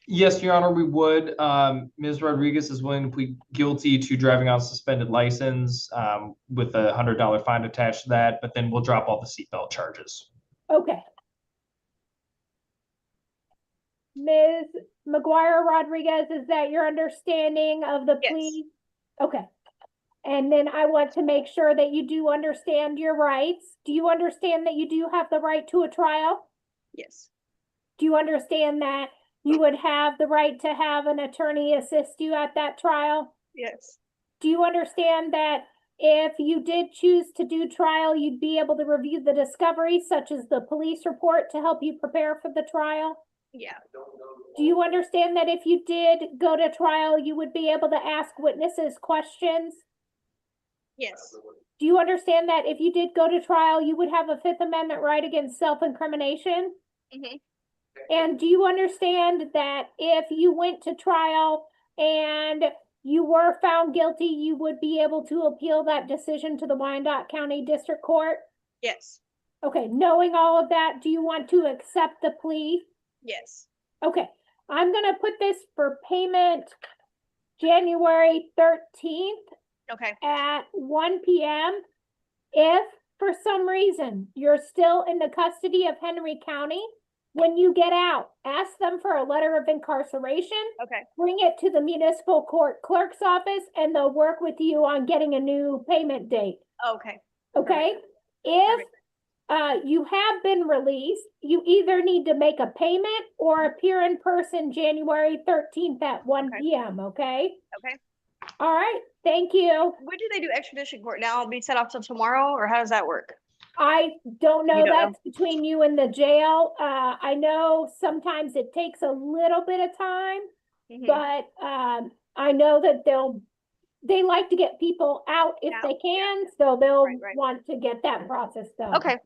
Yes, Your Honor, we would. Ms. Rodriguez is willing to plead guilty to driving on suspended license, with a $100 fine attached to that, but then we'll drop all the seatbelt charges. Okay. Ms. McGuire Rodriguez, is that your understanding of the Yes. plea? Okay. And then I want to make sure that you do understand your rights. Do you understand that you do have the right to a trial? Yes. Do you understand that you would have the right to have an attorney assist you at that trial? Yes. Do you understand that if you did choose to do trial, you'd be able to review the discovery, such as the police report, to help you prepare for the trial? Yeah. Do you understand that if you did go to trial, you would be able to ask witnesses questions? Yes. Do you understand that if you did go to trial, you would have a Fifth Amendment right against self-incrimination? Mhm. And do you understand that if you went to trial and you were found guilty, you would be able to appeal that decision to the Wyandotte County District Court? Yes. Okay, knowing all of that, do you want to accept the plea? Yes. Okay, I'm gonna put this for payment January 13th Okay. at 1 p.m. If for some reason you're still in the custody of Henry County, when you get out, ask them for a letter of incarceration, Okay. bring it to the municipal court clerk's office, and they'll work with you on getting a new payment date. Okay. Okay? If you have been released, you either need to make a payment or appear in person January 13th at 1 Okay. p.m. Okay? Okay. All right. Thank you. When do they do extradition court now? It'll be set off till tomorrow, or how does that work? I don't know. You don't know? That's between you and the jail. I know sometimes it takes a little bit of time, Mhm. but I know that they like to get people out if Out, they yeah. can, so they'll Right, right. want to get that process done. Okay.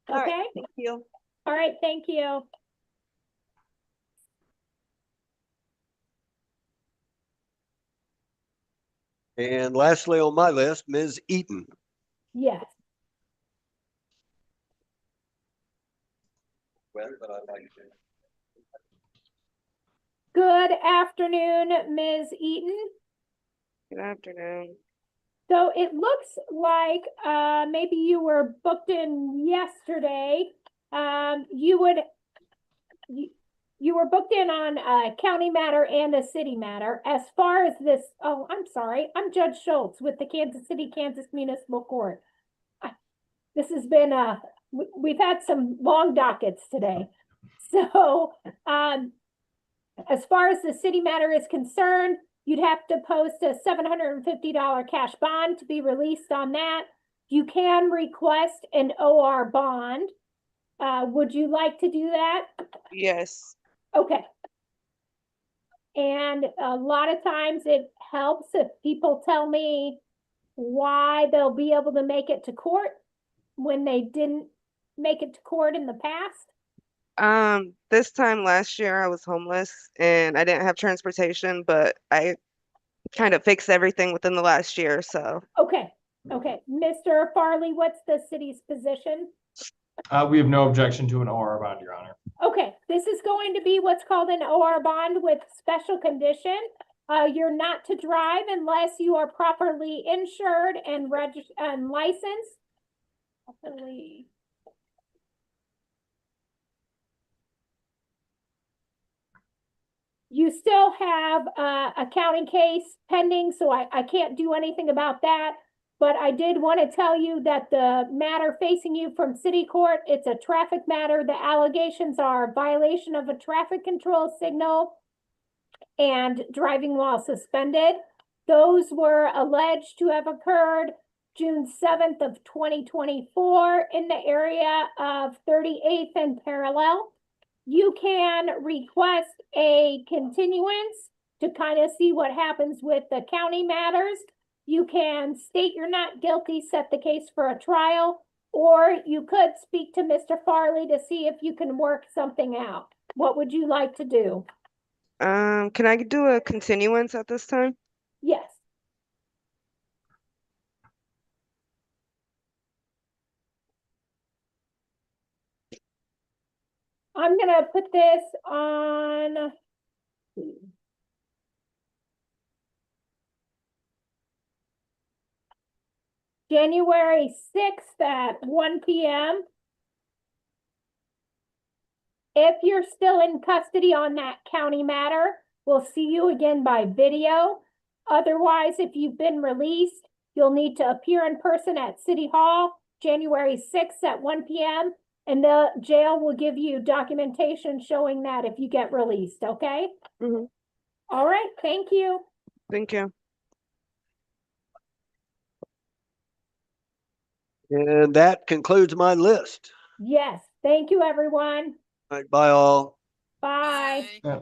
All right. Okay? Thank you. All right, thank you. And lastly on my list, Ms. Eaton. Yes. Well, but I'd like to. Good afternoon, Ms. Eaton. Good afternoon. So it looks like maybe you were booked in yesterday. You were booked in on a county matter and a city matter. As far as this, oh, I'm sorry, I'm Judge Schultz with the Kansas City, Kansas Municipal Court. This has been we've had some long dockets today. So as far as the city matter is concerned, you'd have to post a $750 cash bond to be released on that. You can request an OR bond. Would you like to do that? Yes. Okay. And a lot of times it helps if people tell me why they'll be able to make it to court when they didn't make it to court in the past. This time last year I was homeless and I didn't have transportation, but I kind of fixed everything within the last year, so. Okay, okay. Mr. Farley, what's the city's position? We have no objection to an OR bond, Your Honor. Okay, this is going to be what's called an OR bond with special condition. You're not to drive unless you are properly insured and registered and licensed. You still have a county case pending, so I can't do anything about that. But I did want to tell you that the matter facing you from city court, it's a traffic matter. The allegations are violation of a traffic control signal and driving while suspended. Those were alleged to have occurred June 7th of 2024 in the area of 38th and Parallel. You can request a continuance to kind of see what happens with the county matters. You can state you're not guilty, set the case for a trial, or you could speak to Mr. Farley to see if you can work something out. What would you like to do? Can I do a continuance at this time? Yes. I'm gonna put this on. January 6th at 1 p.m. If you're still in custody on that county matter, we'll see you again by video. Otherwise, if you've been released, you'll need to appear in person at City Hall, January 6th at 1 p.m. And the jail will give you documentation showing that if you get released, okay? Mm-hmm. All right, thank you. Thank you. And that concludes my list. Yes, thank you, everyone. All right, bye all. Bye. Yeah.